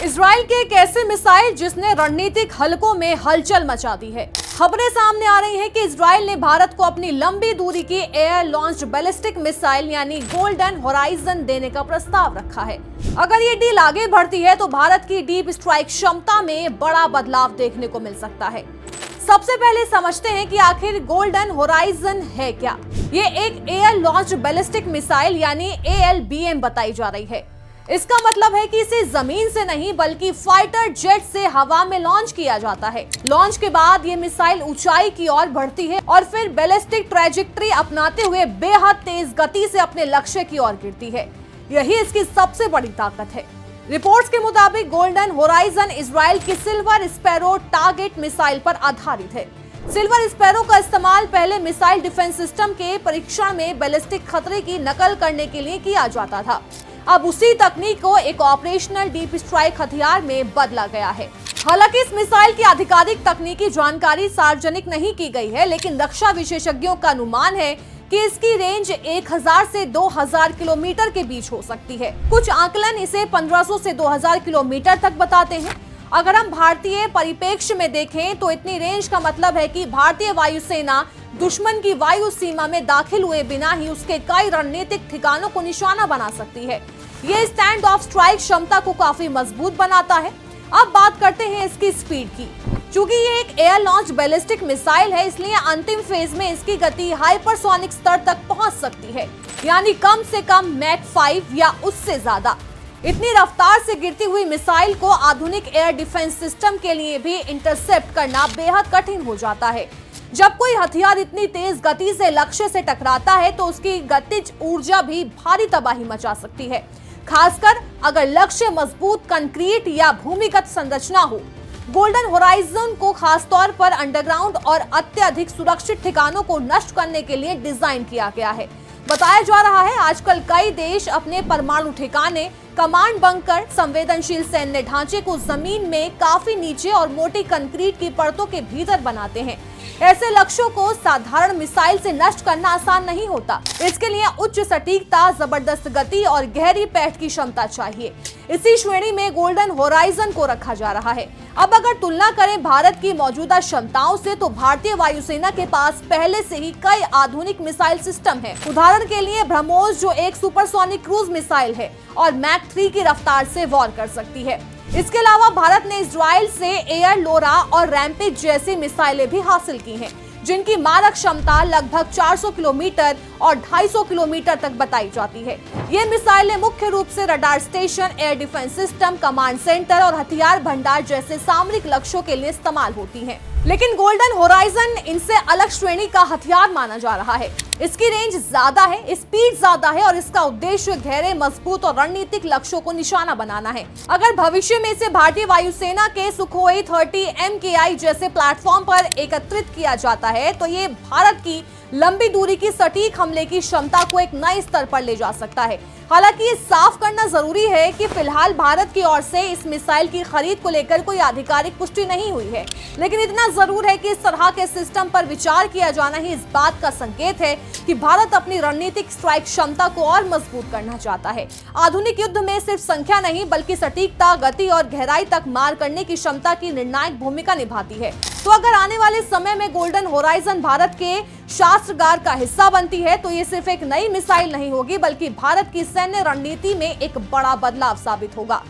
Israel की एक ऐसी मिसाइल जिसने रणनीतिक हलकों में हलचल मचा दी है। खबरें सामने आ रही हैं कि इजराइल ने भारत को अपनी लंबी दूरी की एयर लॉन्च्ड बैलिस्टिक मिसाइल यानी गोल्डन होराइजन देने का प्रस्ताव रखा है। अगर ये डील आगे बढ़ती है तो भारत की डीप स्ट्राइक क्षमता में बड़ा बदलाव देखने को मिल सकता है। सबसे पहले समझते हैं कि आखिर गोल्डन होराइजन है क्या। ये एक एयर लॉन्च्ड बैलिस्टिक मिसाइल यानी ALBM बताई जा रही है। इसका मतलब है कि इसे जमीन से नहीं बल्कि फाइटर जेट से हवा में लॉन्च किया जाता है। लॉन्च के बाद ये मिसाइल ऊंचाई की ओर बढ़ती है और फिर बैलिस्टिक ट्रैजेक्टरी अपनाते हुए बेहद तेज गति से अपने लक्ष्य की ओर गिरती है। यही इसकी सबसे बड़ी ताकत है। रिपोर्ट्स के मुताबिक गोल्डन होराइजन इजराइल की सिल्वर स्पैरो टारगेट मिसाइल पर आधारित है। सिल्वर स्पैरो का इस्तेमाल पहले मिसाइल डिफेंस सिस्टम के परीक्षण में बैलिस्टिक खतरे की नकल करने के लिए किया जाता था। अब उसी तकनीक को एक ऑपरेशनल डीप स्ट्राइक हथियार में बदला गया है। हालांकि इस मिसाइल की आधिकारिक तकनीकी जानकारी सार्वजनिक नहीं की गई है, लेकिन रक्षा विशेषज्ञों का अनुमान है कि इसकी रेंज 1000 से 2000 किलोमीटर के बीच हो सकती है। कुछ आकलन इसे 1500 से 2000 किलोमीटर तक बताते हैं। अगर हम भारतीय परिप्रेक्ष्य में देखें तो इतनी रेंज का मतलब है कि भारतीय वायुसेना दुश्मन की वायु सीमा में दाखिल हुए बिना ही उसके कई रणनीतिक ठिकानों को निशाना बना सकती है। ये स्टैंड ऑफ स्ट्राइक क्षमता को काफी मजबूत बनाता है। अब बात करते हैं इसकी स्पीड की। चूंकि ये एक एयर लॉन्च बैलिस्टिक मिसाइल है, इसलिए अंतिम फेज में इसकी गति हाइपरसोनिक स्तर तक पहुंच सकती है, यानी कम से कम मैक 5 या उससे ज्यादा। इतनी रफ्तार से गिरती हुई मिसाइल को आधुनिक एयर डिफेंस सिस्टम के लिए भी इंटरसेप्ट करना बेहद कठिन हो जाता है। जब कोई हथियार इतनी तेज गति से लक्ष्य से टकराता है तो उसकी गतिज ऊर्जा भी भारी तबाही मचा सकती है, खासकर अगर लक्ष्य मजबूत कंक्रीट या भूमिगत संरचना हो। गोल्डन होराइजन को खासतौर पर अंडरग्राउंड और अत्यधिक सुरक्षित ठिकानों को नष्ट करने के लिए डिजाइन किया गया है। बताया जा रहा है आजकल कई देश अपने परमाणु ठिकाने, कमांड बंकर, संवेदनशील सैन्य ढांचे को जमीन में काफी नीचे और मोटी कंक्रीट की परतों के भीतर बनाते हैं। ऐसे लक्ष्यों को साधारण मिसाइल से नष्ट करना आसान नहीं होता। इसके लिए उच्च सटीकता, जबरदस्त गति और गहरी पैठ की क्षमता चाहिए। इसी श्रेणी में गोल्डन होराइजन को रखा जा रहा है। अब अगर तुलना करें भारत की मौजूदा क्षमताओं से तो भारतीय वायुसेना के पास पहले से ही कई आधुनिक मिसाइल सिस्टम है। उदाहरण के लिए ब्रह्मोस, जो एक सुपरसोनिक क्रूज मिसाइल है और मैक 3 की रफ्तार से वॉर कर सकती है। इसके अलावा भारत ने इजराइल से एयर लोरा और रैम्पेज जैसी मिसाइलें भी हासिल की हैं, जिनकी मारक क्षमता लगभग 400 किलोमीटर और 250 किलोमीटर तक बताई जाती है। ये मिसाइलें मुख्य रूप से radar station, air defence system, command centre और हथियार भंडार जैसे सामरिक लक्ष्यों के लिए इस्तेमाल होती हैं। लेकिन गोल्डन होराइजन इनसे अलग श्रेणी का हथियार माना जा रहा है। इसकी रेंज ज्यादा है, स्पीड ज्यादा है और इसका उद्देश्य गहरे, मजबूत और रणनीतिक लक्ष्यों को निशाना बनाना है। अगर भविष्य में इसे भारतीय वायुसेना के सुखोई 30 MKI जैसे प्लेटफॉर्म पर एकत्रित किया जाता है तो ये भारत की लंबी दूरी की सटीक हमले की क्षमता को एक नए स्तर पर ले जा सकता है। हालांकि ये साफ करना जरूरी है कि फिलहाल भारत की ओर से इस मिसाइल की खरीद को लेकर कोई आधिकारिक पुष्टि नहीं हुई है, लेकिन इतना जरूर है कि इस तरह के सिस्टम पर विचार किया जाना ही इस बात का संकेत है कि भारत अपनी रणनीतिक स्ट्राइक क्षमता को और मजबूत करना चाहता है। आधुनिक युद्ध में सिर्फ संख्या नहीं बल्कि सटीकता, गति और गहराई तक मार करने की क्षमता की निर्णायक भूमिका निभाती है। तो अगर आने वाले समय में गोल्डन होराइजन भारत के शास्त्रागार का हिस्सा बनती है तो ये सिर्फ एक नई मिसाइल नहीं होगी बल्कि भारत की सैन्य रणनीति में एक बड़ा बदलाव साबित होगा।